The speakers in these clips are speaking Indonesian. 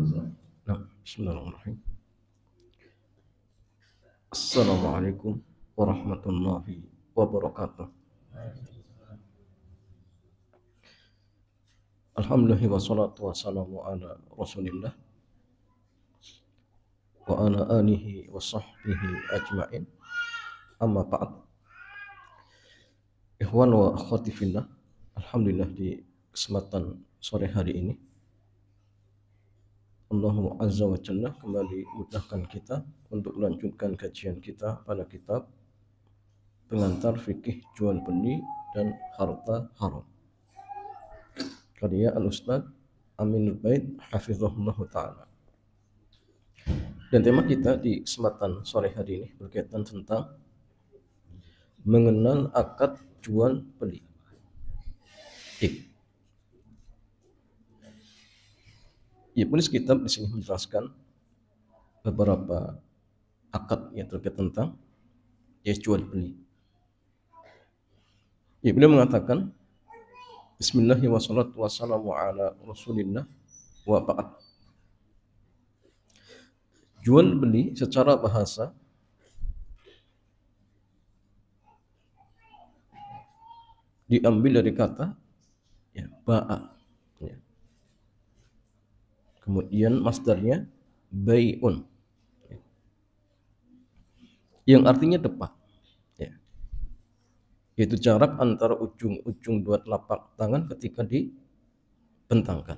Nah, bismillahirrahmanirrahim. Assalamualaikum warahmatullahi wabarakatuh. Alhamdulillah wassalatu wassalamu ala Rasulillah wa ala alihi wa sahbihi ajma'in. Amma ba'd. Ikhwan wa akhwati fillah, alhamdulillah di kesempatan sore hari ini Allah Azza wa Jalla kembali mudahkan kita untuk melanjutkan kajian kita pada kitab pengantar fikih jual beli dan harta haram karya Al-Ustaz Aminul Bait hafizahullah ta'ala. Dan tema kita di kesempatan sore hari ini berkaitan tentang mengenal akad jual beli. Ya, penulis kitab di sini menjelaskan beberapa akad yang terkait tentang jual beli. Ya, beliau mengatakan Bismillahirrahmanirrahim wassalatu wassalamu ala Rasulillah wa ba'd. Jual beli secara bahasa diambil dari kata ba'a. Kemudian masdarnya bai'un, yang artinya depak, yaitu jarak antara ujung-ujung dua telapak tangan ketika dibentangkan.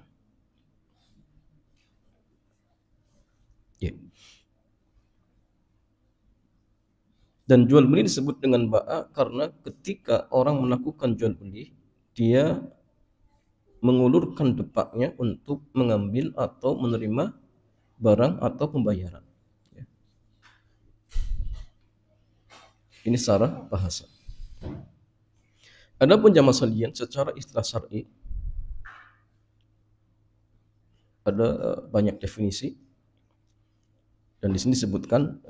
Dan jual beli disebut dengan ba'a karena ketika orang melakukan jual beli, dia mengulurkan depaknya untuk mengambil atau menerima barang atau pembayaran. Ini secara bahasa. Adapun jamaah sekalian, secara istilah syar'i ada banyak definisi, dan di sini disebutkan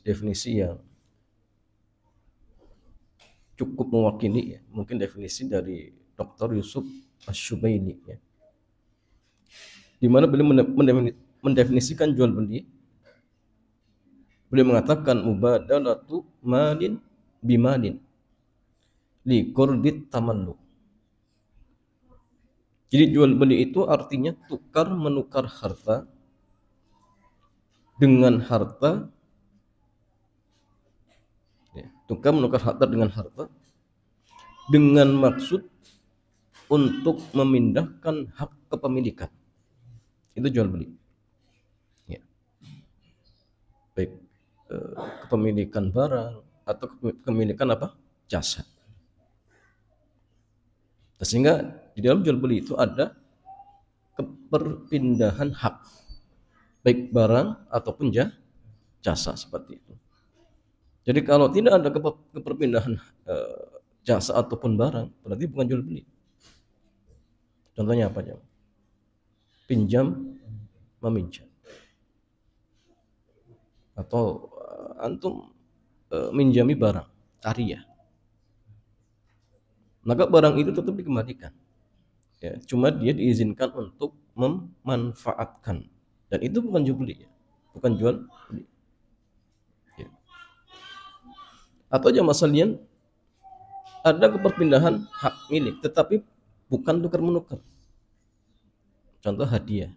definisi yang cukup mewakili, mungkin definisi dari Dr. Yusuf Asy-Syubaini, di mana beliau mendefinisikan jual beli. Beliau mengatakan mubadalatu malin bimalin li qurdit tamalluk. Jadi jual beli itu artinya tukar menukar harta dengan harta, tukar menukar harta dengan maksud untuk memindahkan hak kepemilikan. Itu jual beli. Baik kepemilikan barang atau kepemilikan jasa. Sehingga di dalam jual beli itu ada perpindahan hak, baik barang ataupun jasa, seperti itu. Jadi kalau tidak ada perpindahan jasa ataupun barang, berarti bukan jual beli. Contohnya apa aja? Pinjam meminjam, atau antum minjami barang karya, maka barang itu tetap dikembalikan, cuma dia diizinkan untuk memanfaatkan, dan itu bukan jual beli, bukan jual beli. Atau jamaah sekalian, ada perpindahan hak milik tetapi bukan tukar menukar, contoh hadiah,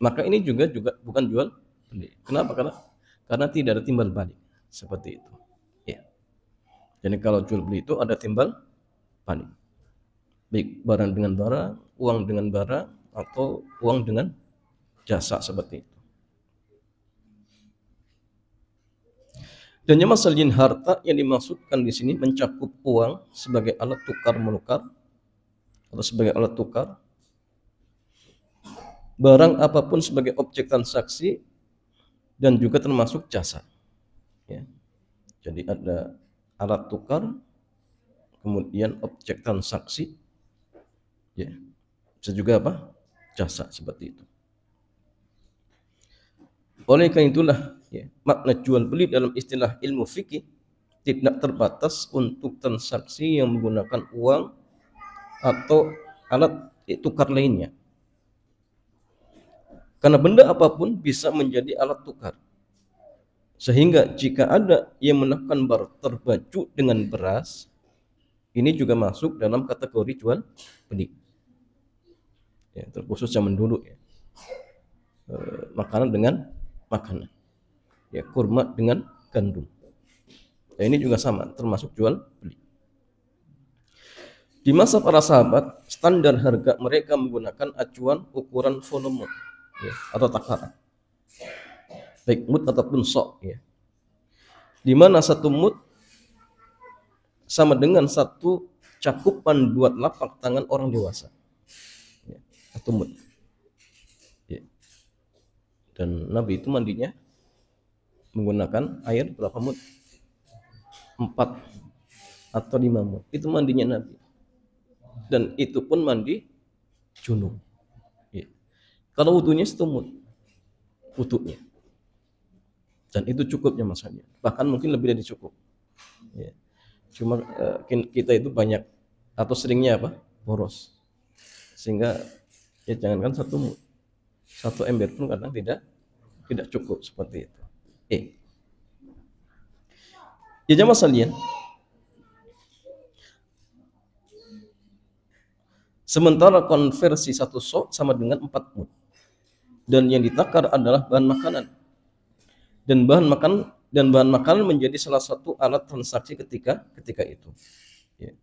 maka ini juga bukan jual beli. Kenapa? Karena tidak ada timbal balik, seperti itu. Jadi kalau jual beli itu ada timbal balik, baik barang dengan barang, uang dengan barang, atau uang dengan jasa, seperti itu. Dan jamaah sekalian, harta yang dimaksudkan di sini mencakup uang sebagai alat tukar menukar atau sebagai alat tukar, barang apapun sebagai objek transaksi, dan juga termasuk jasa. Jadi ada alat tukar, kemudian objek transaksi, bisa juga jasa, seperti itu. Oleh karena itulah makna jual beli dalam istilah ilmu fikih tidak terbatas untuk transaksi yang menggunakan uang atau alat tukar lainnya. Karena benda apapun bisa menjadi alat tukar. Sehingga jika ada yang melakukan barter baju dengan beras, ini juga masuk dalam kategori jual beli. Ya, terkhusus zaman dulu ya. Makanan dengan makanan. Ya, kurma dengan gandum. Ya, ini juga sama, termasuk jual beli. Di masa para sahabat, standar harga mereka menggunakan acuan ukuran volume ya, atau takaran, baik mud ataupun sok ya. Di mana satu mud sama dengan satu cakupan 2 telapak tangan orang dewasa. Ya, satu mud. Ya. Dan Nabi itu mandinya menggunakan air berapa mud? 4 atau 5 mud. Itu mandinya Nabi. Dan itu pun mandi junub. Ya. Kalau wudunya 1 mud wudunya. Dan itu cukupnya masanya. Bahkan mungkin lebih dari cukup. Ya. Cuma kita itu banyak atau seringnya apa? Boros. Sehingga ya jangankan 1 mud. 1 ember pun kadang tidak cukup seperti itu. Ya jamaah sekalian, sementara konversi 1 sok sama dengan 4 mud. Dan yang ditakar adalah bahan makanan. Dan bahan makanan menjadi salah satu alat transaksi ketika itu. Ya.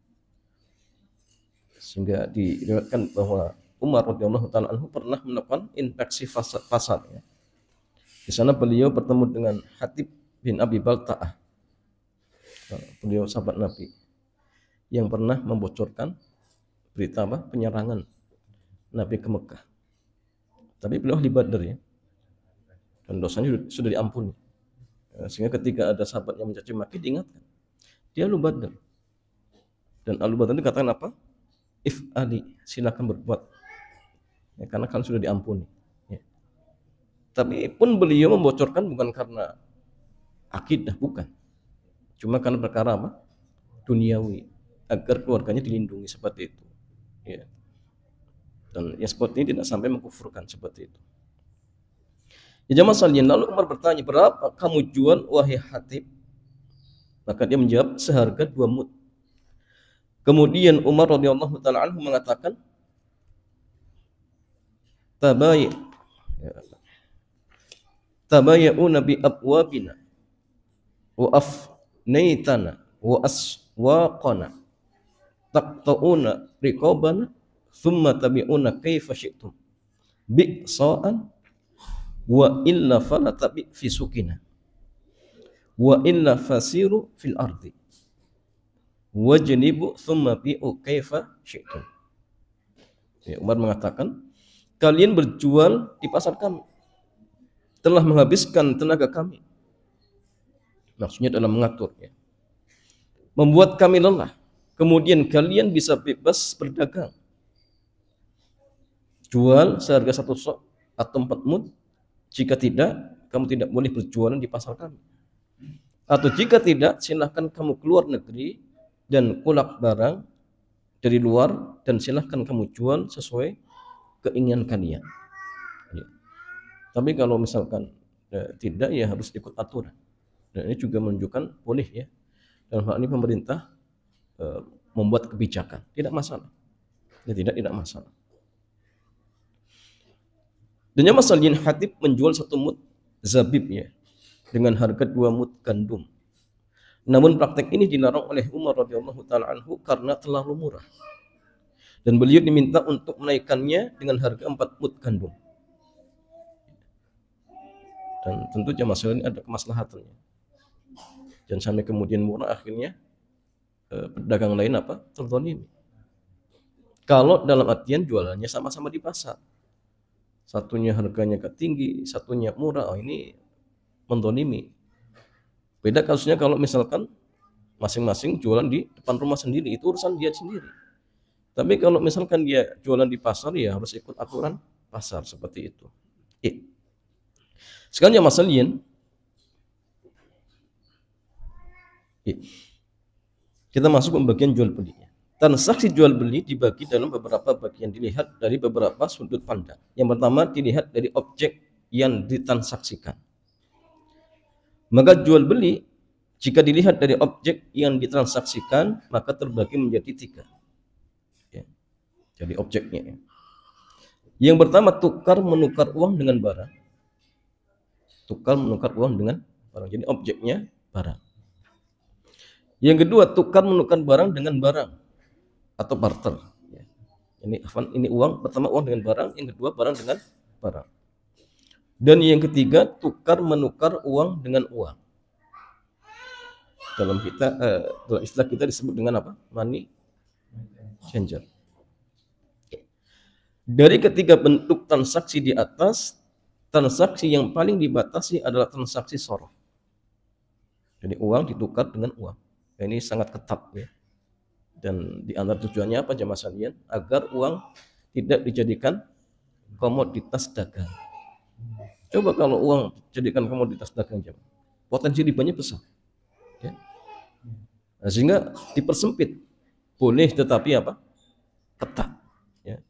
Sehingga diriwayatkan bahwa Umar radhiyallahu taala anhu pernah melakukan inspeksi pasar. Ya. Di sana beliau bertemu dengan Hatib bin Abi Balta'ah. Beliau sahabat Nabi yang pernah membocorkan berita penyerangan Nabi ke Mekah. Tapi beliau ahli Badar ya. Dan dosanya sudah diampuni. Sehingga ketika ada sahabat yang mencaci maki diingatkan. Dia ahli Badar. Dan ahli Badar itu katakan apa? If ali, silakan berbuat. Ya, karena kalian sudah diampuni. Ya. Tapi pun beliau membocorkan bukan karena akidah, bukan. Cuma karena perkara apa? Duniawi, agar keluarganya dilindungi seperti itu. Ya. Dan yang seperti ini tidak sampai mengkufurkan seperti itu. Ya jamaah sekalian, lalu Umar bertanya, berapa kamu jual wahai Hatib? Maka dia menjawab, seharga 2 mud. Kemudian Umar radhiyallahu taala anhu mengatakan, tabaya'una bi abwabina wa afnaitana wa aswaqana taqta'una riqabana thumma tabi'una kaifa syi'tum bi'sa'an wa illa fala tabi' fi sukina wa illa fasiru fil ardi wajnibu thumma bi'u kaifa syi'tum. Ya, Umar mengatakan, kalian berjual di pasar kami, telah menghabiskan tenaga kami. Maksudnya dalam mengatur ya. Membuat kami lelah. Kemudian kalian bisa bebas berdagang. Jual seharga 1 sok atau 4 mud. Jika tidak, kamu tidak boleh berjualan di pasar kami. Atau jika tidak, silahkan kamu keluar negeri dan kulak barang dari luar dan silahkan kamu jual sesuai keinginan kalian. Ya. Tapi kalau misalkan tidak, ya harus ikut aturan. Dan ini juga menunjukkan boleh ya. Dalam hal ini pemerintah membuat kebijakan, tidak masalah. Ya, tidak masalah. Dan yang masalahnya Hatib menjual 1 mud zabib ya dengan harga 2 mud gandum. Namun praktek ini dilarang oleh Umar radhiyallahu taala anhu karena terlalu murah. Dan beliau diminta untuk menaikkannya dengan harga 4 mud gandum. Dan tentu jamaah sekalian ini ada kemaslahatannya. Dan sampai kemudian murah, akhirnya pedagang lain terzalimi. Kalau dalam artian jualannya sama-sama di pasar, satunya harganya tinggi, satunya murah, ini menzalimi. Beda kasusnya kalau misalkan masing-masing jualan di depan rumah sendiri, itu urusan dia sendiri. Tapi kalau misalkan dia jualan di pasar, ya harus ikut aturan pasar seperti itu. Sekarang jamaah sekalian, kita masuk ke bagian jual belinya. transaksi jual beli dibagi dalam beberapa bagian, dilihat dari beberapa sudut pandang. Yang pertama dilihat dari objek yang ditransaksikan. Maka jual beli jika dilihat dari objek yang ditransaksikan maka terbagi menjadi 3. Ya. Jadi objeknya. Ya. Yang pertama tukar menukar uang dengan barang. Tukar menukar uang dengan barang. Jadi objeknya barang. Yang kedua tukar menukar barang dengan barang atau barter. Ini uang, pertama uang dengan barang, yang kedua barang dengan barang. Dan yang ketiga tukar menukar uang dengan uang. Dalam istilah kita disebut dengan apa? Money changer. Dari ketiga bentuk transaksi di atas, transaksi yang paling dibatasi adalah transaksi sorof. Jadi uang ditukar dengan uang. Ini sangat ketat ya. Dan di antara tujuannya apa jemaah sekalian? Agar uang tidak dijadikan komoditas dagang. Coba kalau uang dijadikan komoditas dagang, potensi ribanya besar. Ya. Nah, sehingga dipersempit. Boleh tetapi apa? Ketat. Ya.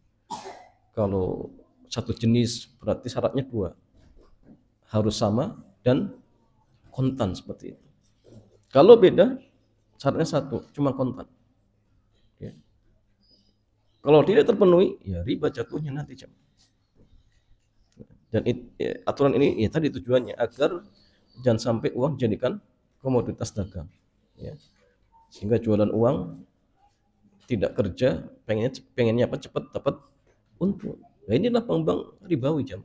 Kalau satu jenis berarti syaratnya 2. Harus sama dan kontan seperti itu. Kalau beda syaratnya 1, cuma kontan. Kalau tidak terpenuhi, ya riba jatuhnya nanti. Dan aturan ini ya tadi tujuannya agar jangan sampai uang dijadikan komoditas dagang. Ya. Sehingga jualan uang tidak kerja, pengennya apa cepat dapat untung. Nah, inilah bank ribawi jam.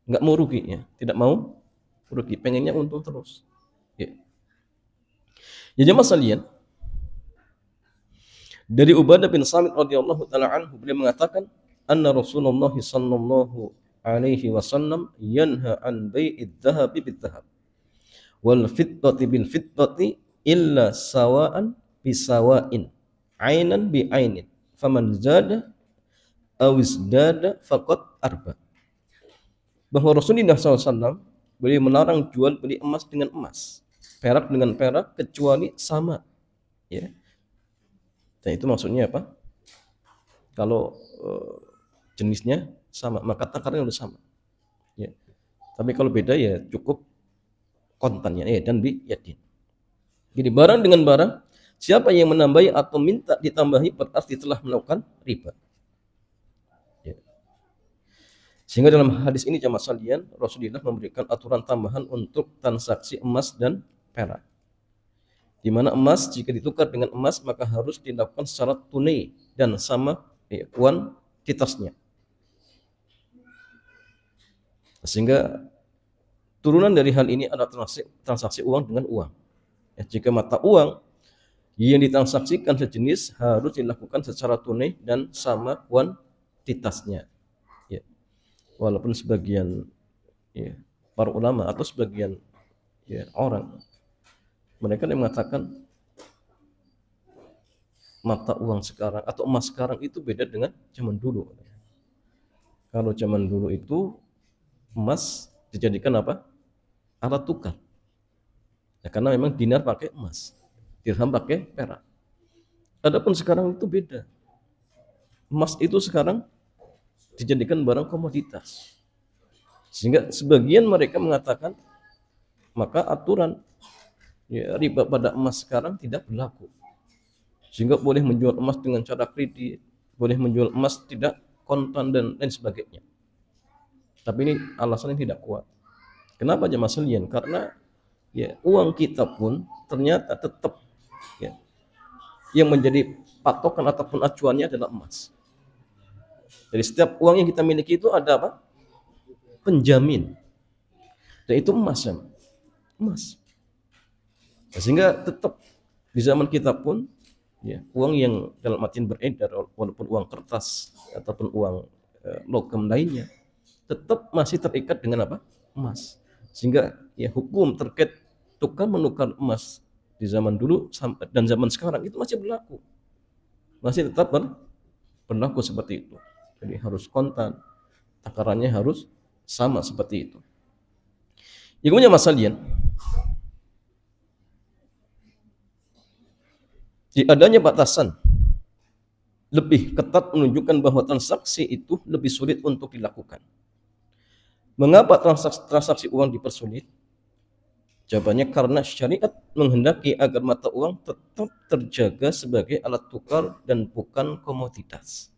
Nggak mau rugi ya, tidak mau rugi, pengennya untung terus. Ya. Ya jemaah sekalian. Dari Ubadah bin Samit radhiyallahu taala anhu beliau mengatakan anna Rasulullah sallallahu alaihi wasallam yanha an bai'id dhahabi bid dhahab wal fiddati bil fiddati illa sawa'an bisawa'in ainan bi ainin faman zada aw izdada faqad arba. Bahwa Rasulullah SAW beliau melarang jual beli emas dengan emas, perak dengan perak kecuali sama. Ya. Dan itu maksudnya apa? Kalau jenisnya sama, maka takarnya harus sama. Ya. Tapi kalau beda ya cukup kontannya dan bi yadin. Jadi barang dengan barang, siapa yang menambahi atau minta ditambahi berarti telah melakukan riba. Ya. Sehingga dalam hadis ini jamaah sekalian, Rasulullah memberikan aturan tambahan untuk transaksi emas dan perak. Di mana emas jika ditukar dengan emas maka harus dilakukan secara tunai dan sama kuantitasnya. Sehingga turunan dari hal ini adalah transaksi uang dengan uang. Ya, jika mata uang yang ditransaksikan sejenis harus dilakukan secara tunai dan sama kuantitasnya. Ya. Walaupun sebagian para ulama atau sebagian orang mereka yang mengatakan mata uang sekarang atau emas sekarang itu beda dengan zaman dulu. Kalau zaman dulu itu emas dijadikan apa? Alat tukar. Ya, karena memang dinar pakai emas, dirham pakai perak. Adapun sekarang itu beda. Emas itu sekarang dijadikan barang komoditas. Sehingga sebagian mereka mengatakan maka aturan riba pada emas sekarang tidak berlaku. Sehingga boleh menjual emas dengan cara kredit, boleh menjual emas tidak kontan dan lain sebagainya. Tapi ini alasannya tidak kuat. Kenapa jemaah sekalian? Karena uang kita pun ternyata tetap yang menjadi patokan ataupun acuannya adalah emas. Jadi setiap uang yang kita miliki itu ada apa? Penjamin. Dan itu emas ya. Emas. Sehingga tetap di zaman kita pun uang yang dalam artian beredar walaupun uang kertas ataupun uang logam lainnya tetap masih terikat dengan apa? Emas. Sehingga hukum terkait tukar menukar emas di zaman dulu dan zaman sekarang itu masih berlaku. Masih tetap berlaku seperti itu. Jadi harus kontan, takarannya harus sama seperti itu. Yang punya masalah di adanya batasan lebih ketat menunjukkan bahwa transaksi itu lebih sulit untuk dilakukan. Mengapa transaksi uang dipersulit? Jawabannya karena syariat menghendaki agar mata uang tetap terjaga sebagai alat tukar dan bukan komoditas.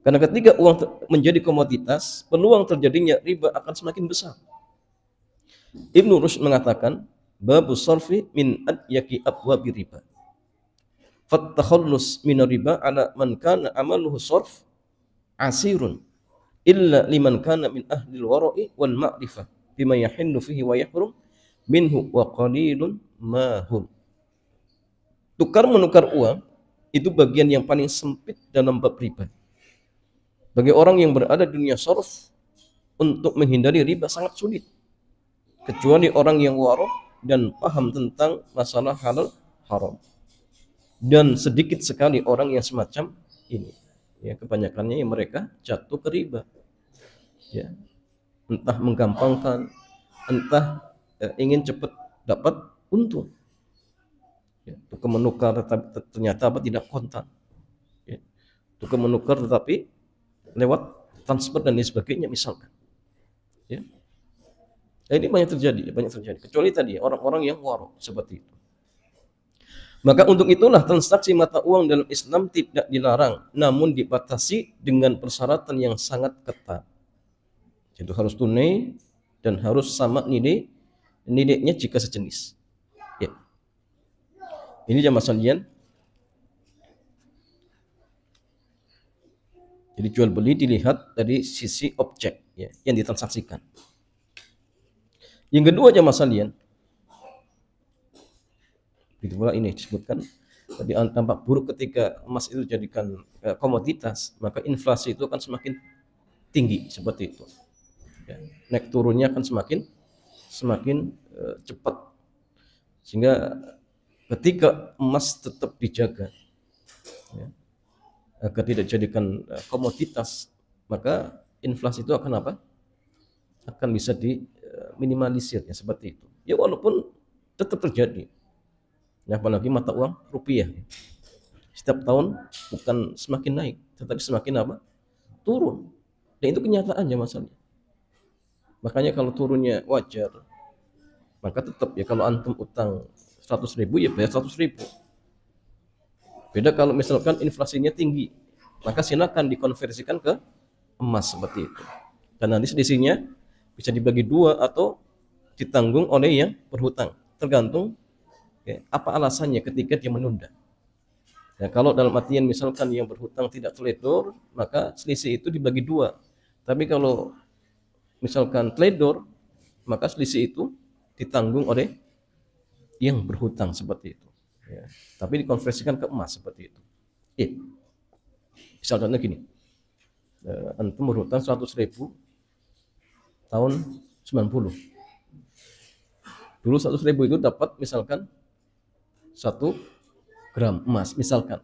Karena ketika uang menjadi komoditas, peluang terjadinya riba akan semakin besar. Ibnu Rushd mengatakan, babu sarfi min adyaki abwabi riba. Fattakhallus min riba ala man kana amaluhu sarf asirun illa liman kana min ahli al-wara'i wal ma'rifah bima yahillu fihi wa yahrum minhu wa qalilun mahum. Tukar menukar uang itu bagian yang paling sempit dalam bab riba. Bagi orang yang berada di dunia sarf, untuk menghindari riba sangat sulit, kecuali orang yang waro dan paham tentang masalah halal haram. Dan sedikit sekali orang yang semacam ini. Ya, kebanyakannya yang mereka jatuh ke riba. Ya, entah menggampangkan, entah ingin cepat dapat untung. Ya, tukar menukar ternyata tidak kontan. Ya, tukar menukar tetapi lewat transfer dan lain sebagainya misalkan. Ya. Nah, ini banyak terjadi. Kecuali tadi orang-orang yang waro seperti itu. Maka untuk itulah transaksi mata uang dalam Islam tidak dilarang, namun dibatasi dengan persyaratan yang sangat ketat. Itu harus tunai dan harus sama nilainya jika sejenis. Ya. Ini jamaah sekalian. Jadi jual beli dilihat dari sisi objek ya, yang ditransaksikan. Yang kedua jamaah sekalian, itu pula ini disebutkan tadi tampak buruk ketika emas itu dijadikan komoditas, maka inflasi itu akan semakin tinggi seperti itu. Ya, naik turunnya akan semakin cepat. Sehingga ketika emas tetap dijaga, ya, agar tidak dijadikan komoditas, maka inflasi itu akan apa? Akan bisa diminimalisir ya, seperti itu. Ya walaupun tetap terjadi. Ya, apalagi mata uang rupiah. Setiap tahun bukan semakin naik, tetapi semakin apa? Turun. Dan itu kenyataannya masalahnya. Makanya kalau turunnya wajar, maka tetap ya kalau antum utang 100.000 ya bayar 100.000. Beda kalau misalkan inflasinya tinggi, maka silakan dikonversikan ke emas seperti itu. Dan nanti selisihnya bisa dibagi dua atau ditanggung oleh yang berhutang. Tergantung ya, apa alasannya ketika dia menunda. Ya, kalau dalam artian misalkan yang berhutang tidak teledor, maka selisih itu dibagi dua. Tapi kalau misalkan teledor, maka selisih itu ditanggung oleh yang berhutang seperti itu. Ya, tapi dikonversikan ke emas seperti itu. Misalnya gini, antum berhutang 100.000 tahun 90. Dulu 100.000 itu dapat misalkan 1 gram emas misalkan,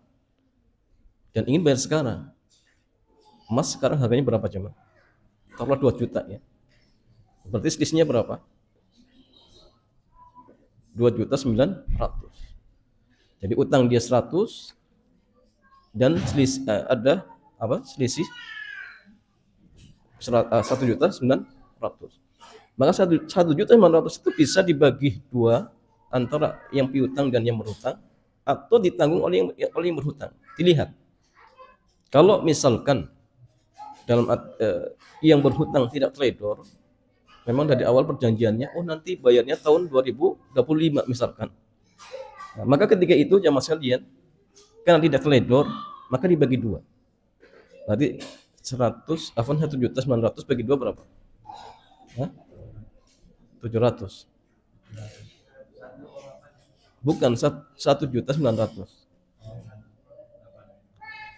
dan ingin bayar sekarang. Emas sekarang harganya berapa coba? Taruhlah 2 juta ya. Berarti selisihnya berapa? 2.900.000. Jadi utang dia 100 dan selisih, ada apa? Selisih 1.900.000. Maka 1.900.000 itu bisa dibagi dua antara yang piutang dan yang berhutang, atau ditanggung oleh yang berhutang. Dilihat. Kalau misalkan dalam yang berhutang tidak teledor, memang dari awal perjanjiannya, nanti bayarnya tahun 2025 misalkan. Nah, maka ketika itu jamaah sekalian, karena tidak teledor, maka dibagi dua. Berarti 1.900.000 bagi dua berapa? 700. Bukan 1.900.000.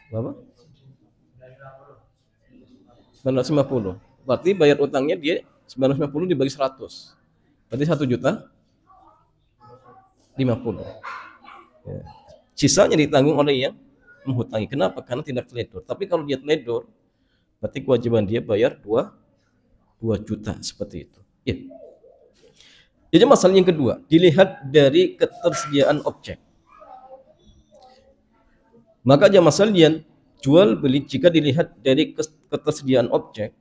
Berapa? 950. Berarti bayar utangnya dia 950 dibagi 100. Berarti 1.050.000. Ya. Sisanya ditanggung oleh yang menghutangi. Kenapa? Karena tidak teledor. Tapi kalau dia teledor, berarti kewajiban dia bayar 2 juta seperti itu. Ya. Jadi masalah yang kedua, dilihat dari ketersediaan objek. Maka jamaah sekalian, jual beli jika dilihat dari ketersediaan objek,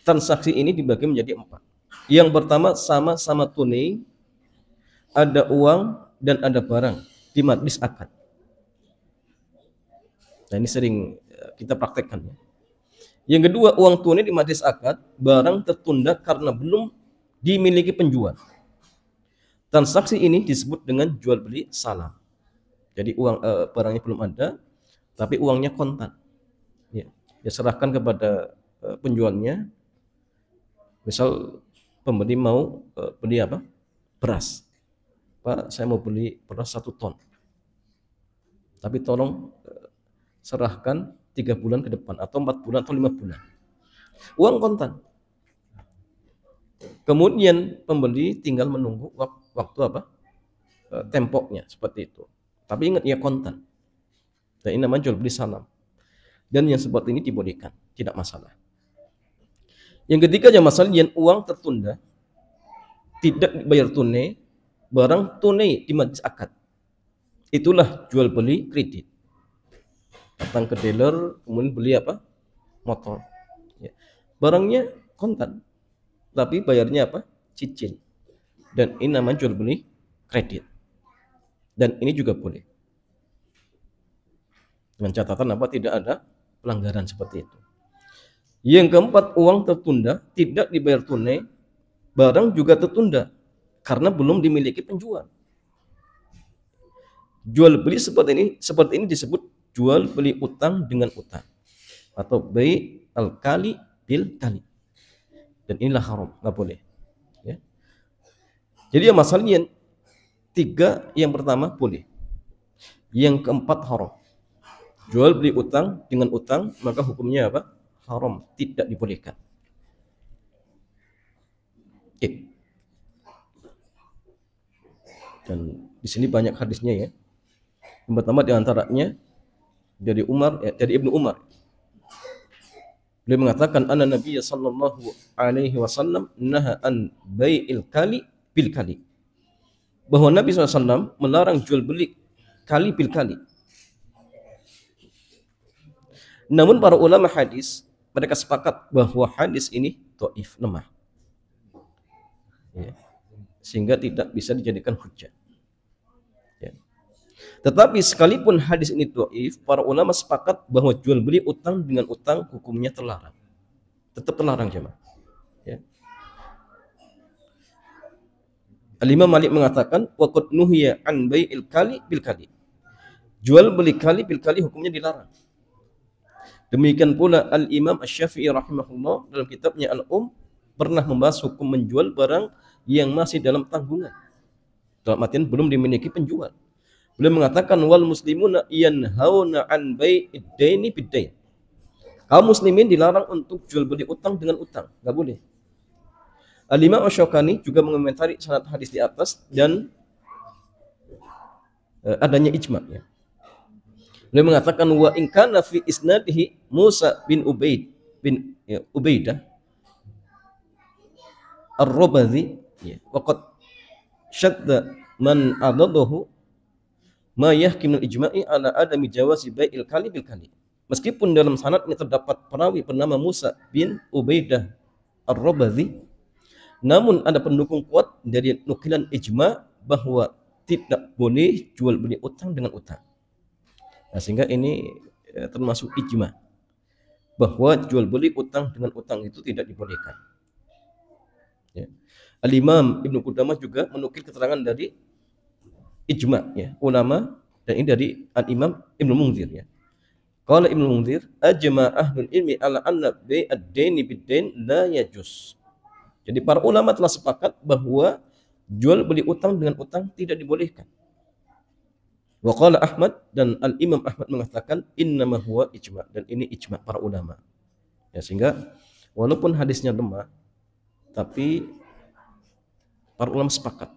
transaksi ini dibagi menjadi 4. Yang pertama sama-sama tunai, ada uang dan ada barang di majlis akad. Nah, ini sering kita praktekkan ya. Yang kedua, uang tunai di majlis akad, barang tertunda karena belum dimiliki penjual. Transaksi ini disebut dengan jual beli salam. Jadi barangnya belum ada, tapi uangnya kontan. Ya, dia serahkan kepada penjualnya. Misal pembeli mau beli apa? Beras. Pak, saya mau beli beras 1 ton. Tapi tolong serahkan 3 bulan ke depan atau 4 bulan atau 5 bulan. Uang kontan. Kemudian pembeli tinggal menunggu waktu apa? Tempoknya seperti itu. Tapi ingat ya kontan. Dan ini namanya jual beli salam. Dan yang seperti ini dibolehkan, tidak masalah. Yang ketiga yang masalah yang uang tertunda, tidak dibayar tunai, barang tunai di majlis akad. Itulah jual beli kredit. Datang ke dealer, kemudian beli apa? Motor. Ya. Barangnya kontan, tapi bayarnya apa? Cicil. Dan ini namanya jual beli kredit. Dan ini juga boleh. Dengan catatan apa? Tidak ada pelanggaran seperti itu. Yang keempat, uang tertunda, tidak dibayar tunai, barang juga tertunda karena belum dimiliki penjual. Jual beli seperti ini disebut jual beli utang dengan utang atau bai al-kali bil kali. Dan inilah haram, nggak boleh. Ya. Jadi yang masalahnya 3, yang pertama boleh, yang keempat haram. Jual beli utang dengan utang, maka hukumnya apa? Haram, tidak dibolehkan. Oke. Dan di sini banyak hadisnya ya. Yang pertama di antaranya dari Ibnu Umar. Beliau mengatakan anna Nabi sallallahu alaihi wasallam naha an bai'il kali bil kali. Bahwa Nabi SAW melarang jual beli kali bil kali. Namun para ulama hadis mereka sepakat bahwa hadis ini dhaif, lemah. Ya. Sehingga tidak bisa dijadikan hujjah. Ya. Tetapi sekalipun hadis ini dhaif, para ulama sepakat bahwa jual beli utang dengan utang hukumnya terlarang. Tetap terlarang jemaah. Ya. Al-Imam Malik mengatakan waqad nuhiya an bai'il kali bil kali. Jual beli kali bil kali hukumnya dilarang. Demikian pula Al-Imam Asy-Syafi'i rahimahullah dalam kitabnya Al-Um pernah membahas hukum menjual barang yang masih dalam tanggungan. Dalam artian belum dimiliki penjual. Beliau mengatakan wal muslimuna yanhauna an bai'id daini bid-dain. Kaum muslimin dilarang untuk jual beli utang dengan utang, enggak boleh. Al-Imam Asy-Syaukani juga mengomentari sanad hadis di atas dan adanya ijma ya. Beliau mengatakan wa in kana fi isnadihi Musa bin Ubaidah Ar-Rabadhi ya waqad syadda man adadahu ma yahkimul ijma'i ala adami jawazi bai'il kali bil kali. Meskipun dalam sanad ini terdapat perawi bernama Musa bin Ubaidah Ar-Rabadhi, namun ada pendukung kuat dari nukilan ijma bahwa tidak boleh jual beli utang dengan utang. Nah, sehingga ini termasuk ijma bahwa jual beli utang dengan utang itu tidak dibolehkan. Ya. Al-Imam Ibnu Qudamah juga menukil keterangan dari ijma ya, ulama, dan ini dari Al-Imam Ibnu Munzir ya. Qala Ibnu Munzir ajma ahlul ilmi ala anna bai'ad daini bid-dain la yajuz. Jadi para ulama telah sepakat bahwa jual beli utang dengan utang tidak dibolehkan. Wa qala Ahmad, dan Al-Imam Ahmad mengatakan innama huwa ijma, dan ini ijma para ulama. Ya, sehingga walaupun hadisnya lemah, tapi para ulama sepakat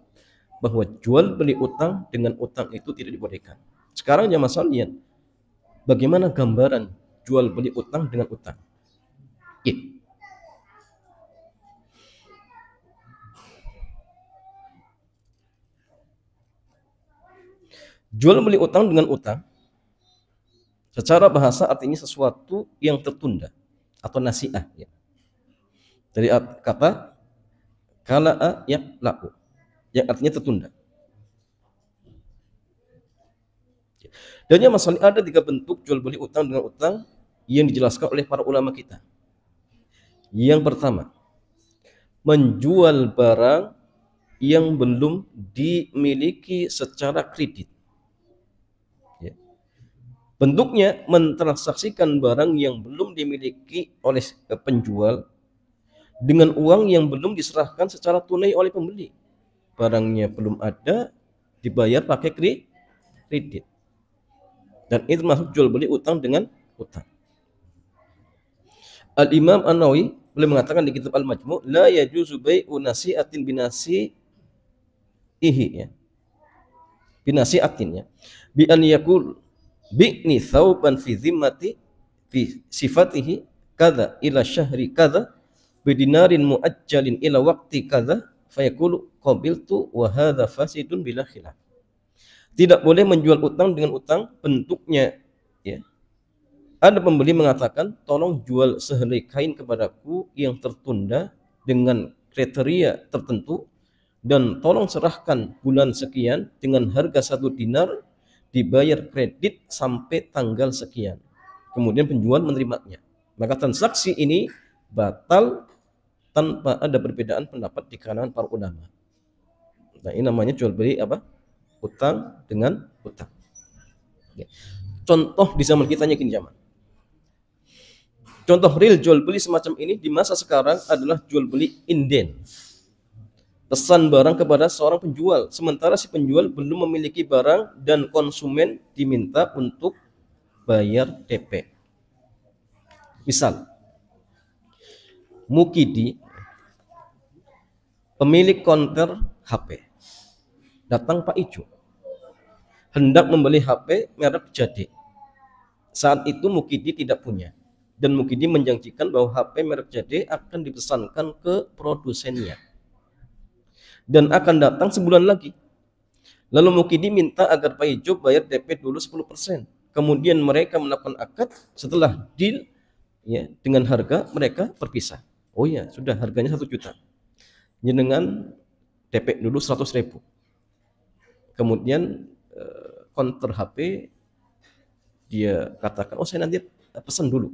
bahwa jual beli utang dengan utang itu tidak dibolehkan. Sekarang ya masalahnya bagaimana gambaran jual beli utang dengan utang? Ya. Jual beli utang dengan utang Secara bahasa artinya sesuatu yang tertunda atau nasiah ya. Dari kata kala'a yakla'u yang artinya tertunda. Dan yang masalah ada 3 bentuk jual beli utang dengan utang yang dijelaskan oleh para ulama kita. Yang pertama, menjual barang yang belum dimiliki secara kredit. Ya. Bentuknya mentransaksikan barang yang belum dimiliki oleh penjual dengan uang yang belum diserahkan secara tunai oleh pembeli. Barangnya belum ada, dibayar pakai kredit. Dan itu masuk jual beli utang dengan utang. Al-Imam An-Nawawi boleh mengatakan di kitab Al-Majmu' la yajuzu bai'u nasi'atin binasi'ihi ya. Binasi'atin ya. Bi an yaqul bi'ni thawban fi zimmati fi sifatihi kadza ila syahri kadza bidinarin muajjalin ila waqti kadza fayaqulu qabiltu wa hadza fasidun bila khilaf. Tidak boleh menjual utang dengan utang bentuknya ya. Ada pembeli mengatakan, tolong jual sehelai kain kepadaku yang tertunda dengan kriteria tertentu dan tolong serahkan bulan sekian dengan harga 1 dinar dibayar kredit sampai tanggal sekian. Kemudian penjual menerimanya. Maka transaksi ini batal tanpa ada perbedaan pendapat di kalangan para ulama. Nah, ini namanya jual beli apa? Utang dengan utang. Contoh di zaman kita gini zaman. Contoh real jual beli semacam ini di masa sekarang adalah jual beli inden. Pesan barang kepada seorang penjual, sementara si penjual belum memiliki barang dan konsumen diminta untuk bayar DP. Misal, Mukidi, pemilik konter HP, datang Pak Ijo, hendak membeli HP merek Jade. Saat itu Mukidi tidak punya. Dan Mukidi menjanjikan bahwa HP merek Jade akan dipesankan ke produsennya. Dan akan datang sebulan lagi. Lalu Mukidi minta agar Pak Ijo bayar DP dulu 10%. Kemudian mereka melakukan akad, setelah deal ya, dengan harga mereka berpisah. Oh ya, sudah harganya 1 juta. Jenengan DP dulu 100.000. Kemudian konter HP dia katakan, oh saya nanti pesan dulu,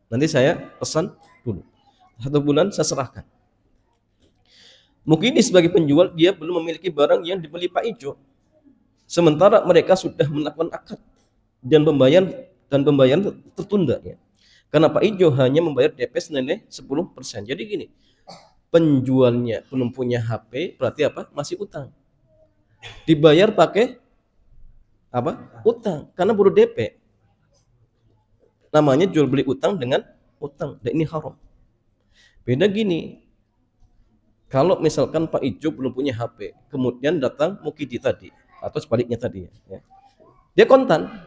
nanti saya pesan dulu, 1 bulan saya serahkan. Mungkin sebagai penjual dia belum memiliki barang yang dibeli Pak Ijo, sementara mereka sudah melakukan akad dan pembayaran tertunda ya. Karena Pak Ijo hanya membayar DP senilai 10%. Jadi gini, penjualnya belum punya HP, berarti apa? Masih utang. Dibayar pakai apa? Utang, karena baru DP. Namanya jual beli utang dengan utang, dan ini haram. Beda gini, kalau misalkan Pak Ijo belum punya HP, kemudian datang Mukidi tadi, atau sebaliknya tadi ya. Dia kontan,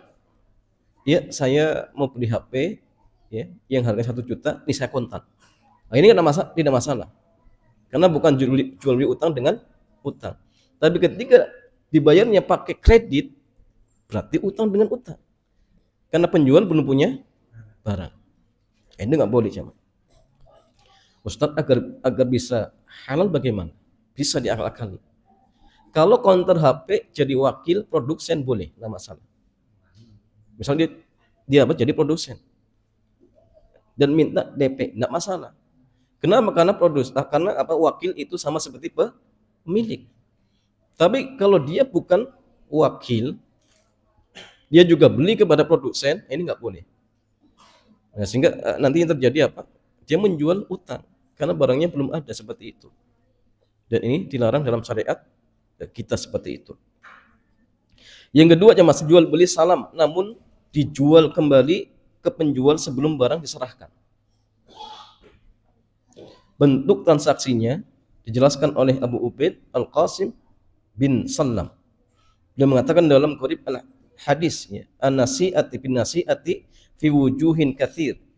ya saya mau beli HP ya, yang harga 1 juta, ini saya kontan. Nah, ini tidak masalah, karena bukan jual beli utang dengan utang. Tapi ketika dibayarnya pakai kredit, berarti utang dengan utang. Karena penjual belum punya barang. Ini nggak boleh cuman. Ustadz, agar bisa halal bagaimana? Bisa diakal-akali. Kalau counter HP jadi wakil produsen boleh, nggak masalah. Misalnya dia jadi produsen dan minta DP, nggak masalah. Kenapa? Karena wakil itu sama seperti pemilik. Tapi kalau dia bukan wakil, dia juga beli kepada produsen, ini nggak boleh. Nah, sehingga nanti yang terjadi apa? Dia menjual utang karena barangnya belum ada, seperti itu. Dan ini dilarang dalam syariat kita seperti itu. Yang kedua, jamaah, jual beli salam, namun dijual kembali ke penjual sebelum barang diserahkan. Bentuk transaksinya dijelaskan oleh Abu Ubaid Al-Qasim bin Sallam. Dia mengatakan dalam Qorib al-Hadis ya, an-nasi'ati bin nasi'ati fi wujuhin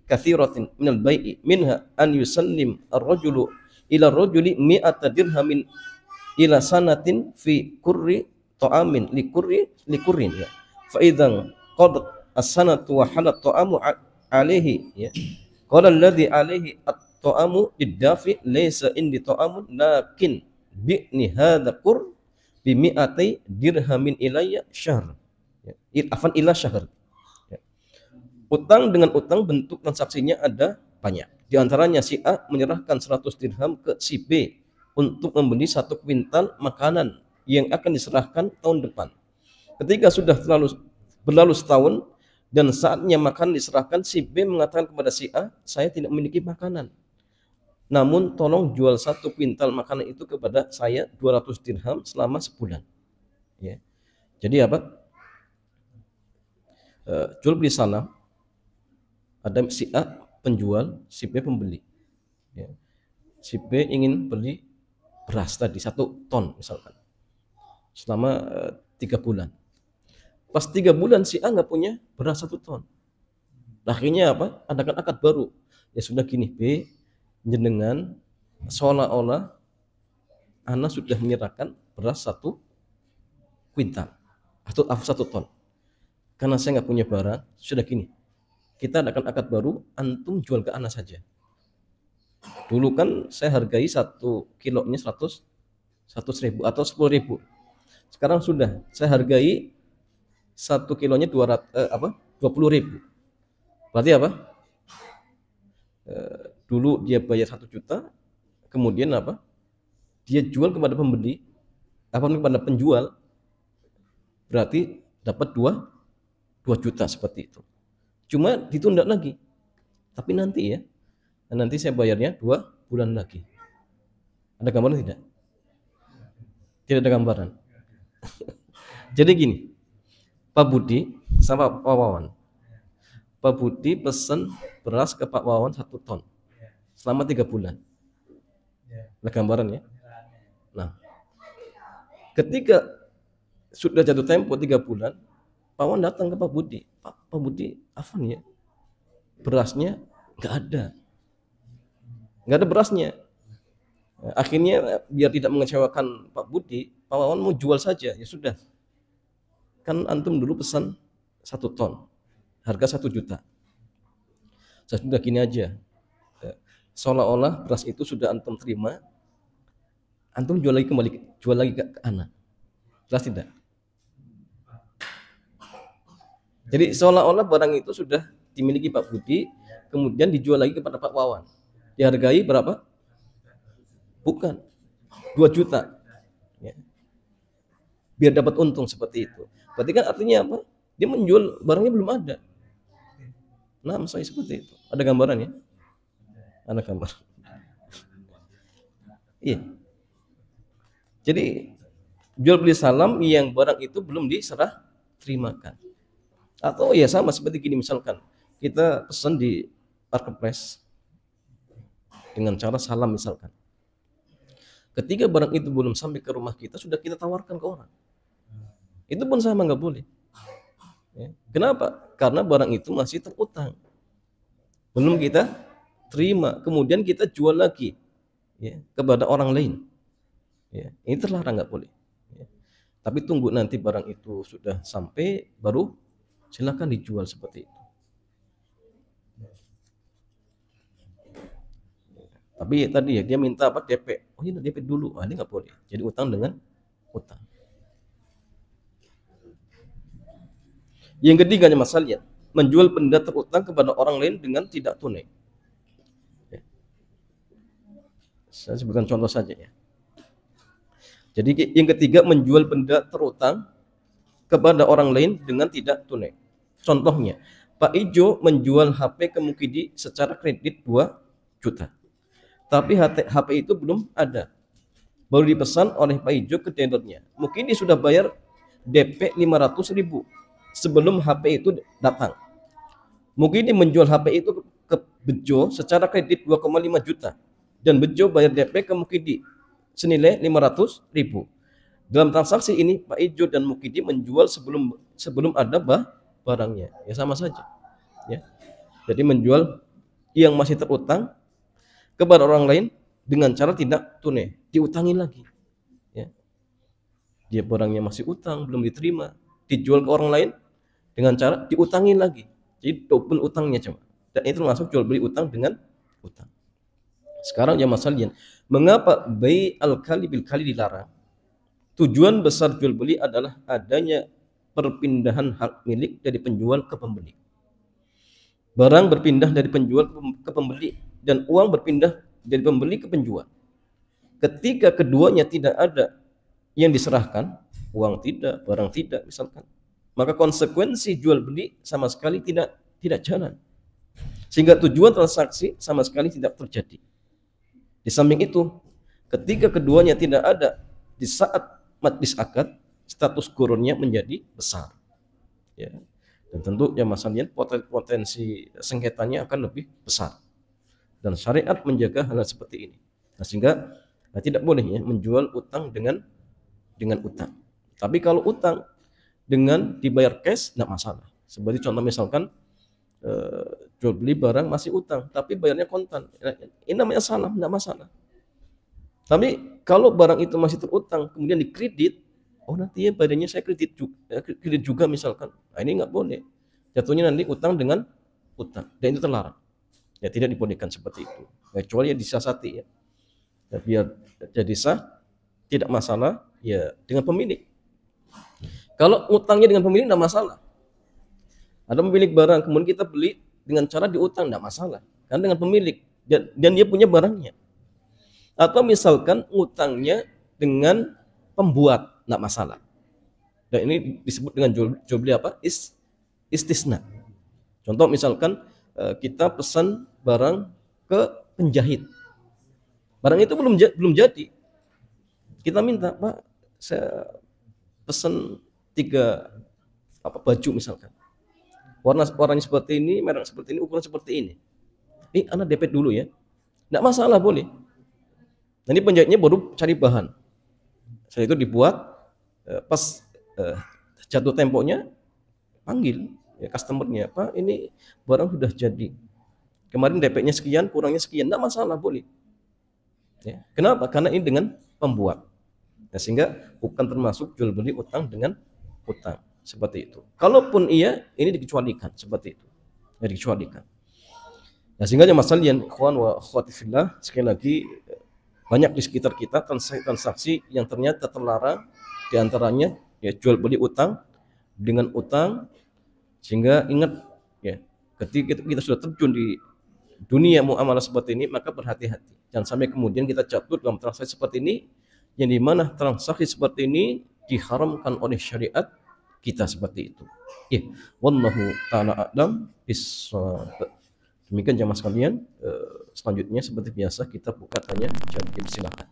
katsiratin minal bai'i minha an yusallim ar-rajulu ila ar-rajuli mi'ata dirhamin ila sanatin fi kurri ta'amin li kurrin ya. Fa idzan as-sanatu wa halat ta'amu alaihi, ya. Qala alladhi alaihi at-ta'amu iddafi laysa indi ta'amun lakin bi'ni hadha qur bi mi'ati dirhamin ilayya syahr. Ya. Afan ila syahr. Ya. Utang dengan utang bentuk transaksinya ada banyak. Di antaranya si A menyerahkan 100 dirham ke si B untuk membeli 1 kuintal makanan yang akan diserahkan tahun depan. Ketika sudah berlalu setahun dan saatnya makan diserahkan, si B mengatakan kepada si A, saya tidak memiliki makanan. Namun tolong jual 1 kuintal makanan itu kepada saya 200 dirham selama sebulan. Ya. Jadi apa? Jual beli salam. Ada si A penjual, si B pembeli. Ya. Si B ingin beli beras tadi 1 ton misalkan selama 3 bulan. Pas 3 bulan si A nggak punya beras 1 ton. Akhirnya apa? Adakan akad baru. Ya sudah gini B, jenengan seolah-olah Ana sudah menyerahkan beras 1 kuintal atau 1 ton. Karena saya nggak punya barang, sudah gini. Kita adakan akad baru, antum jual ke Ana saja. Dulu kan saya hargai 1 kilonya 100.000 atau 10.000. Sekarang sudah saya hargai 1 kilonya 20.000. Berarti apa? Dulu dia bayar 1 juta, kemudian apa? Dia jual kepada pembeli, kepada penjual, berarti dapat 2 juta seperti itu. Cuma ditunda lagi. Tapi nanti ya, nanti saya bayarnya 2 bulan lagi. Ada gambaran tidak? Tidak ada gambaran. Jadi gini, Pak Budi sama Pak Wawan. Pak Budi pesan beras ke Pak Wawan 1 ton selama 3 bulan. Ada gambaran ya? Nah, ketika sudah jatuh tempo 3 bulan, Pak Wawan datang ke Pak Budi. Pak Budi, apa nih ya? Berasnya nggak ada berasnya. Akhirnya biar tidak mengecewakan Pak Budi, Pak Wawan mau jual saja. Ya sudah, kan antum dulu pesan 1 ton, harga 1 juta. Saya sudah gini aja, seolah-olah beras itu sudah antum terima, antum jual lagi ke Ana. Jelas tidak? Jadi seolah-olah barang itu sudah dimiliki Pak Budi, kemudian dijual lagi kepada Pak Wawan. Dihargai berapa? Bukan 2 juta. Ya. Biar dapat untung seperti itu. Berarti kan artinya apa? Dia menjual barangnya belum ada. Nah, misalnya seperti itu. Ada gambaran ya? Ada gambar. Iya. Jadi jual beli salam yang barang itu belum diserah terimakan. Atau ya sama seperti gini, misalkan kita pesan di marketplace dengan cara salam misalkan. Ketika barang itu belum sampai ke rumah kita, sudah kita tawarkan ke orang. Itu pun sama, nggak boleh. Ya. Kenapa? Karena barang itu masih terutang, belum kita terima, kemudian kita jual lagi ya, kepada orang lain. Ya. Ini terlarang, nggak boleh. Ya. Tapi tunggu nanti barang itu sudah sampai, baru silakan dijual seperti itu. Tapi tadi ya dia minta apa, DP. Oh ini DP dulu, ini nggak boleh. Jadi utang dengan utang. Yang ketiganya masalah menjual benda terutang kepada orang lain dengan tidak tunai. Ya. Saya sebutkan contoh saja ya. Jadi yang ketiga menjual benda terutang kepada orang lain dengan tidak tunai. Contohnya, Pak Ijo menjual HP ke Mukidi secara kredit 2 juta. Tapi HP itu belum ada. Baru dipesan oleh Pak Ijo ke dealernya. Mukidi sudah bayar DP 500.000 sebelum HP itu datang. Mukidi menjual HP itu ke Bejo secara kredit 2,5 juta. Dan Bejo bayar DP ke Mukidi senilai 500.000. Dalam transaksi ini Pak Ijo dan Mukidi menjual sebelum ada barangnya. Ya sama saja. Ya. Jadi menjual yang masih terutang kepada orang lain dengan cara tidak tunai, diutangi lagi. Ya. Dia barangnya masih utang, belum diterima, dijual ke orang lain dengan cara diutangi lagi. Jadi double utangnya coba. Dan itu termasuk jual beli utang dengan utang. Sekarang ya masalahnya, mengapa bai al-kali bil kali dilarang? Tujuan besar jual beli adalah adanya perpindahan hak milik dari penjual ke pembeli. Barang berpindah dari penjual ke pembeli dan uang berpindah dari pembeli ke penjual. Ketika keduanya tidak ada yang diserahkan, uang tidak, barang tidak misalkan, maka konsekuensi jual beli sama sekali tidak jalan. Sehingga tujuan transaksi sama sekali tidak terjadi. Di samping itu, ketika keduanya tidak ada di saat majlis akad, status gurunnya menjadi besar. Ya. Dan tentu ya masalahnya potensi sengketanya akan lebih besar. Dan syariat menjaga hal seperti ini. Nah, sehingga tidak boleh ya menjual utang dengan utang. Tapi kalau utang dengan dibayar cash tidak masalah. Seperti contoh misalkan jual beli barang masih utang tapi bayarnya kontan, ini namanya salah, tidak masalah. Tapi kalau barang itu masih terutang kemudian dikredit, oh nanti ya badannya saya kredit juga misalkan, nah ini nggak boleh, jatuhnya nanti utang dengan utang dan itu terlarang ya, tidak dibolehkan seperti itu kecuali ya disiasati ya, biar jadi sah tidak masalah ya dengan pemilik. Kalau utangnya dengan pemilik tidak masalah. Ada pemilik barang, kemudian kita beli dengan cara diutang, tidak masalah. Karena dengan pemilik, dan dia punya barangnya. Atau misalkan utangnya dengan pembuat, tidak masalah. Dan ini disebut dengan jual beli apa? Istisna. Contoh misalkan kita pesan barang ke penjahit. Barang itu belum jadi. Kita minta, Pak, saya pesan 3 baju misalkan. Warnanya seperti ini, merek seperti ini, ukuran seperti ini. Ini Anda DP dulu ya. Tidak masalah, boleh. Nanti penjahitnya baru cari bahan. Setelah itu dibuat, pas jatuh temponya, panggil ya customernya, Pak ini barang sudah jadi. Kemarin DP-nya sekian, kurangnya sekian, tidak masalah, boleh. Ya. Kenapa? Karena ini dengan pembuat. Nah, sehingga bukan termasuk jual beli utang dengan utang. Seperti itu. Kalaupun iya, ini dikecualikan seperti itu. Ya, dikecualikan. Nah, sehingga masalah yang ikhwan wa akhwati fillah, sekali lagi banyak di sekitar kita transaksi yang ternyata terlarang, di antaranya ya jual beli utang dengan utang, sehingga ingat ya, ketika kita sudah terjun di dunia muamalah seperti ini, maka berhati-hati. Jangan sampai kemudian kita jatuh dalam transaksi seperti ini, yang dimana transaksi seperti ini diharamkan oleh syariat kita seperti itu. Ya, wallahu taala a'lam bissawab. Demikian jamaah sekalian, selanjutnya seperti biasa kita buka tanya jawab, silakan.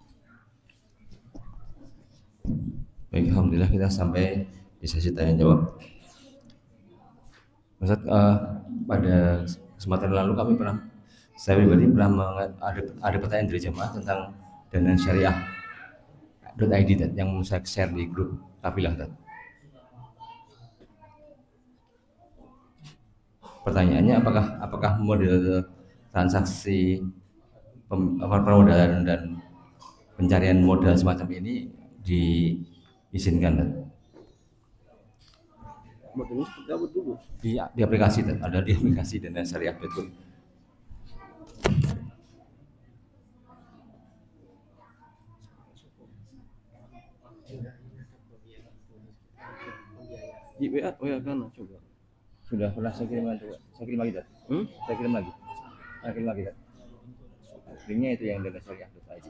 Baik, alhamdulillah kita sampai di sesi tanya jawab. Ustaz, pada kesempatan lalu saya pribadi pernah ada pertanyaan dari jamaah tentang dana syariah.id yang saya share di grup kafilah. Pertanyaannya apakah model transaksi permodalan dan pencarian modal semacam ini diizinkan? Modelnya seperti apa dulu? Di aplikasi, ada di aplikasi dana syariah.com. Di WA kan coba. Sudah pernah saya kirim lagi, Saya kirim lagi. Linknya itu yang dana syariah.id.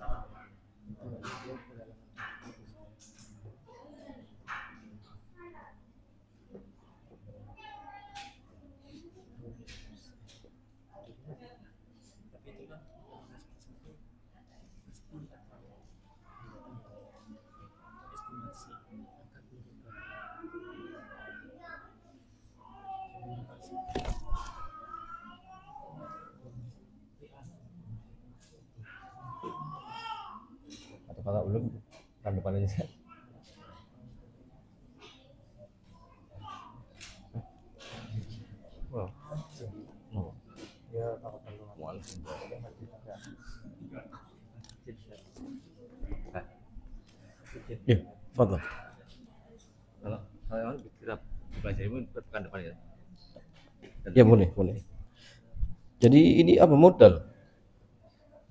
Kalau belum kan depan aja. Wow. No. Ya, Ya, fadhal. Kalau saya kan pelajari pekan depan ya. Ya boleh. Jadi ini apa modal?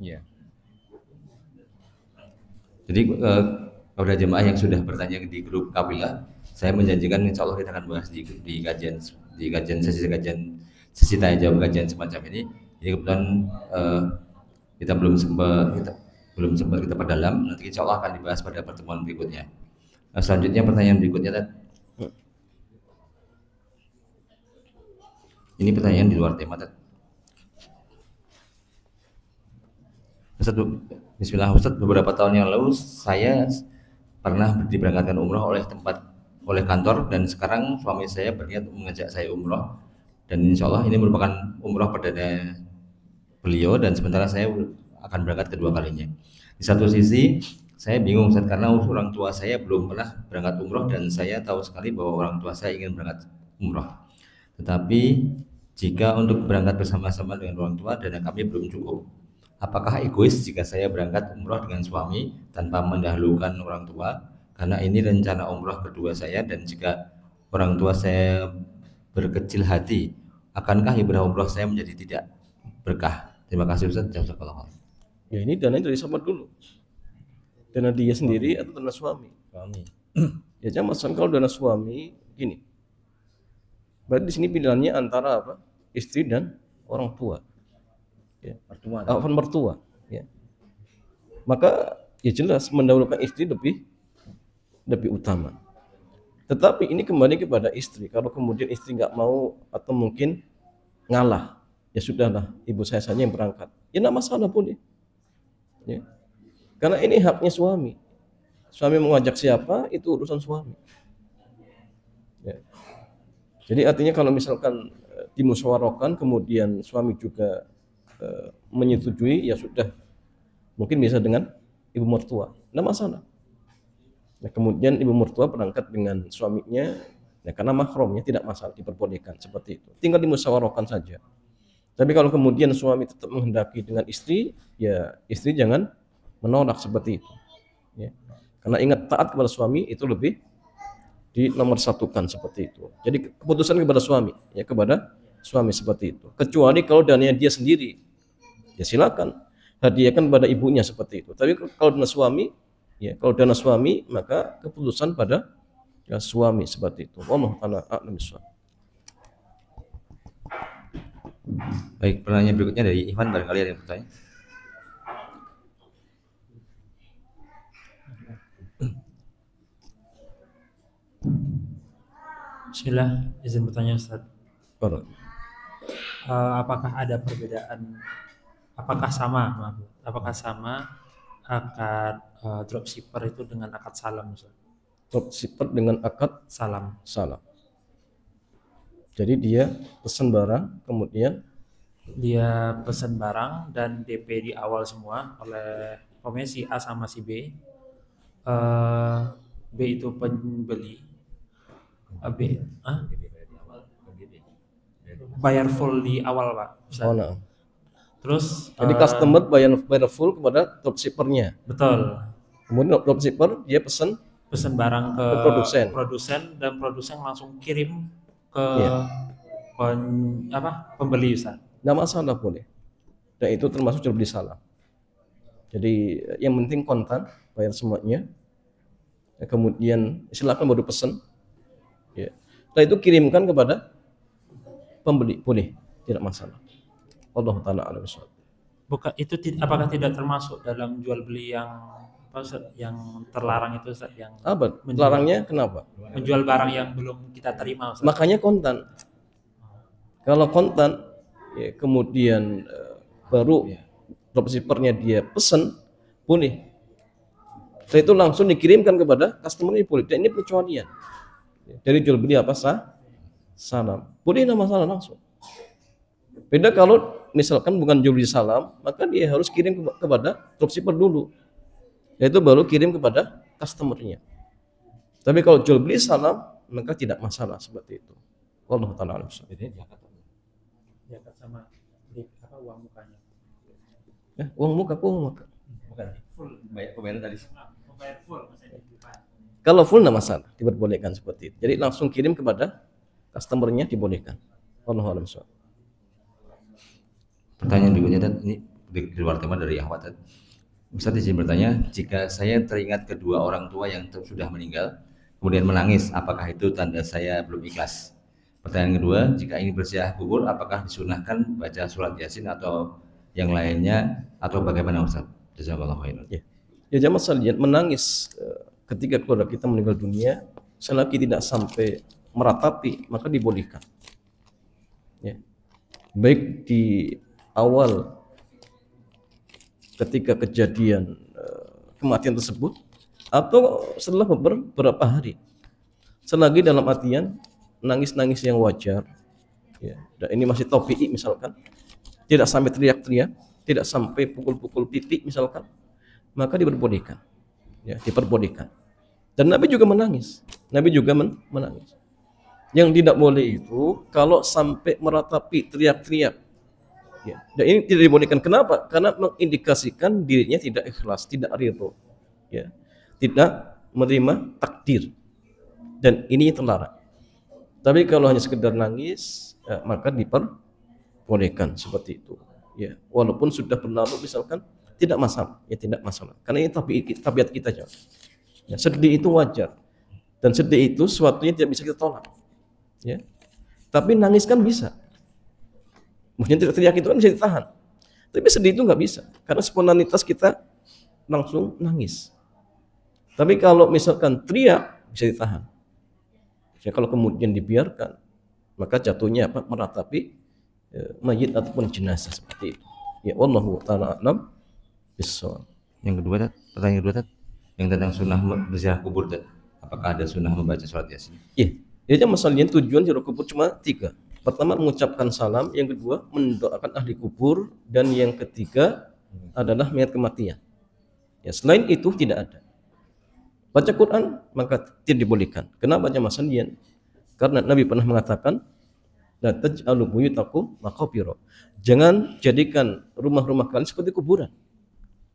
Iya. Jadi kepada jemaah yang sudah bertanya di grup Kafilah, saya menjanjikan insya Allah kita akan bahas di kajian sesi tanya jawab kajian semacam ini. Jadi kebetulan kita belum sempat kita perdalam. Nanti insya Allah akan dibahas pada pertemuan berikutnya. Nah, selanjutnya pertanyaan berikutnya, ini pertanyaan di luar tema. Ustaz, Bismillah Ustaz, beberapa tahun yang lalu saya pernah diberangkatkan umroh oleh kantor, dan sekarang suami saya berniat mengajak saya umroh, dan insya Allah ini merupakan umroh perdana beliau, dan sementara saya akan berangkat kedua kalinya. Di satu sisi saya bingung Ustaz, karena orang tua saya belum pernah berangkat umroh, dan saya tahu sekali bahwa orang tua saya ingin berangkat umroh. Tetapi jika untuk berangkat bersama-sama dengan orang tua, dana kami belum cukup. Apakah egois jika saya berangkat umroh dengan suami tanpa mendahulukan orang tua? Karena ini rencana umroh kedua saya, dan jika orang tua saya berkecil hati, akankah ibadah umroh saya menjadi tidak berkah? Terima kasih Ustaz. Jazakallah. Ya ini dana dari siapa dulu? Dana dia sendiri atau dana suami? Ya jangan masalah kalau dana suami gini. Berarti di sini pilihannya antara apa? Istri dan orang tua. Ya, mertua, ya. Maka ya jelas mendahulukan istri lebih utama. Tetapi ini kembali kepada istri. Kalau kemudian istri nggak mau atau mungkin ngalah, ya sudahlah, ibu saya saja yang berangkat. Ya nggak masalah boleh. Ya. Karena ini haknya suami. Suami mengajak siapa itu urusan suami. Ya. Jadi artinya kalau misalkan dimusyawarahkan kemudian suami juga menyetujui, ya sudah, mungkin bisa dengan ibu mertua, tidak masalah. Nah, kemudian ibu mertua berangkat dengan suaminya, ya karena mahramnya tidak masalah, diperbolehkan seperti itu. Tinggal dimusyawarahkan saja. Tapi kalau kemudian suami tetap menghendaki dengan istri, ya istri jangan menolak seperti itu. Ya. Karena ingat, taat kepada suami itu lebih dinomorsatukan seperti itu. Jadi keputusan kepada suami, ya kepada suami seperti itu. Kecuali kalau dananya dia sendiri, ya silakan hadiahkan pada ibunya seperti itu. Tapi kalau dana suami, ya kalau dana suami maka keputusan pada ya, suami seperti itu. Wallahu ta'ala a'lam bishawab. Baik, pertanyaan berikutnya dari Ivan, barangkali ada yang bertanya. Bismillah, izin bertanya Ustaz. Apakah ada perbedaan? Apakah sama akad dropshipper itu dengan akad salam, Ustaz? Dropshipper dengan akad salam. Jadi dia pesan barang, kemudian dia pesan barang dan DP di awal semua oleh pokoknya si A sama si B. B itu pembeli. Bayar full di awal, Pak. Oh, nah. Terus jadi customer bayar full kepada dropshippernya. Betul. Kemudian dropshipper dia pesan barang ke produsen dan produsen langsung kirim ke pembeli, Ustaz. Nggak masalah, boleh. Dan itu termasuk jual beli salam. Jadi yang penting kontan, bayar semuanya. Ya, kemudian silakan baru pesan. Ya. Setelah itu kirimkan kepada pembeli, boleh, tidak masalah. Allah Ta'ala a'lam bishawab. Bukan itu, apakah tidak termasuk dalam jual beli yang yang terlarang itu, Ustaz? Yang larangnya kenapa? Menjual barang yang belum kita terima, Ustaz. Makanya kontan. Kalau kontan, ya, kemudian baru dropshippernya dia pesan, boleh. Setelah itu langsung dikirimkan kepada customer, ini boleh. Dan ini pengecualian. Dari jual beli apa salam. Boleh, tidak masalah langsung. Beda kalau misalkan bukan jual beli salam, maka dia harus kirim kepada dropshipper dulu. Yaitu baru kirim kepada customernya. Tapi kalau jual beli salam, maka tidak masalah seperti itu. Wallahu ta'ala a'lam. Zakat sama uang mukanya. Uang muka. Bukan. Full pembayaran tadi. Bayar full. Kalau full tidak masalah, diperbolehkan seperti itu. Jadi langsung kirim kepada customernya dibolehkan. Wallahu a'lam bishawab. Pertanyaan berikutnya Tad, ini di luar tema dari Ahmad Tad. Ustaz izin bertanya, jika saya teringat kedua orang tua yang sudah meninggal, kemudian menangis, apakah itu tanda saya belum ikhlas? Pertanyaan kedua, jika ini berziarah kubur, apakah disunahkan baca surat Yasin atau yang lainnya, atau bagaimana Ustaz? Jazakallahu khairan. Ya jamaah sekalian, menangis ketika keluarga kita meninggal dunia selagi tidak sampai meratapi maka dibolehkan. Ya. Baik di awal ketika kejadian kematian tersebut atau setelah beberapa hari, selagi dalam artian nangis-nangis yang wajar, ya, dan ini masih topi'i misalkan, tidak sampai teriak-teriak, tidak sampai pukul-pukul pipi misalkan, maka diperbolehkan, ya, diperbolehkan. Dan Nabi juga menangis, Nabi juga menangis. Yang tidak boleh itu kalau sampai meratapi teriak-teriak. Ya, dan ini tidak dibolehkan. Kenapa? Karena mengindikasikan dirinya tidak ikhlas, tidak ridho, ya, tidak menerima takdir, dan ini terlarang. Tapi kalau hanya sekedar nangis, ya, maka diperbolehkan seperti itu. Ya, walaupun sudah berlalu misalkan, tidak masalah, ya tidak masalah. Karena ini tabiat kita aja. Ya, sedih itu wajar, dan sedih itu sesuatunya tidak bisa kita tolak. Ya, tapi nangis kan bisa. Mungkin teriak itu kan bisa ditahan, tapi sedih itu nggak bisa, karena spontanitas kita langsung nangis. Tapi kalau misalkan teriak bisa ditahan. Ya, kalau kemudian dibiarkan, maka jatuhnya apa? Meratapi mayit ataupun jenazah seperti itu. Ya, wallahu ta'ala a'lam bishawab. Yang kedua, Tad, pertanyaan kedua, Tad, yang tentang sunnah berziarah kubur, Tad. Apakah ada sunnah membaca surat Yasin? Iya, ya, masalahnya tujuan ziarah kubur cuma 3. Pertama mengucapkan salam, yang kedua mendoakan ahli kubur, dan yang ketiga adalah mayat kematian. Ya, selain itu tidak ada. Baca Quran maka tidak dibolehkan. Kenapa jamaah sekalian? Karena Nabi pernah mengatakan, la taj'alu buyutakum maqabira. Jangan jadikan rumah-rumah kalian seperti kuburan.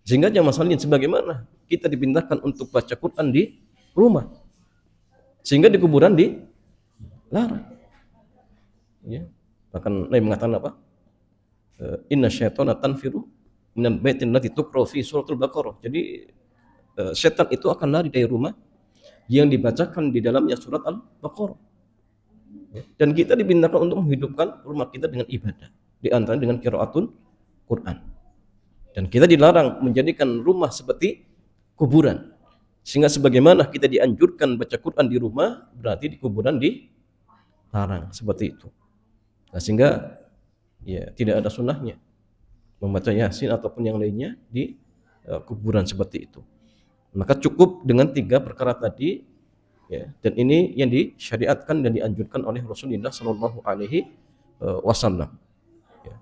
Sehingga jamaah sekalian, sebagaimana kita dipindahkan untuk baca Quran di rumah, sehingga di kuburan dilarang. Ya. Bahkan Nabi mengatakan apa? Inna syaitana tanfiru minal baitin lati tuqra fi suratul Baqarah. Jadi setan itu akan lari dari rumah yang dibacakan di dalamnya surat Al-Baqarah. Ya. Dan kita dipindahkan untuk menghidupkan rumah kita dengan ibadah, di antara dengan qiraatul Quran. Dan kita dilarang menjadikan rumah seperti kuburan. Sehingga sebagaimana kita dianjurkan baca Quran di rumah, berarti di kuburan dilarang seperti itu. Nah, sehingga ya tidak ada sunnahnya membaca Yasin ataupun yang lainnya di kuburan seperti itu. Maka cukup dengan 3 perkara tadi, ya, dan ini yang disyariatkan dan dianjurkan oleh Rasulullah Shallallahu Alaihi Wasallam. Ya.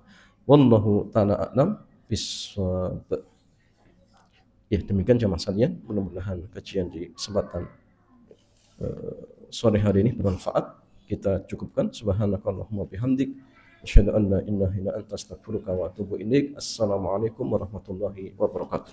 Wallahu ta'ala a'lam bishawab. Ya, demikian jamaah sekalian, mudah-mudahan kajian di kesempatan sore hari ini bermanfaat. Kita cukupkan. Subhanakallahumma bihamdik, asyhadu an la ilaha illa anta astaghfiruka wa atubu ilaik. Assalamualaikum warahmatullahi wabarakatuh.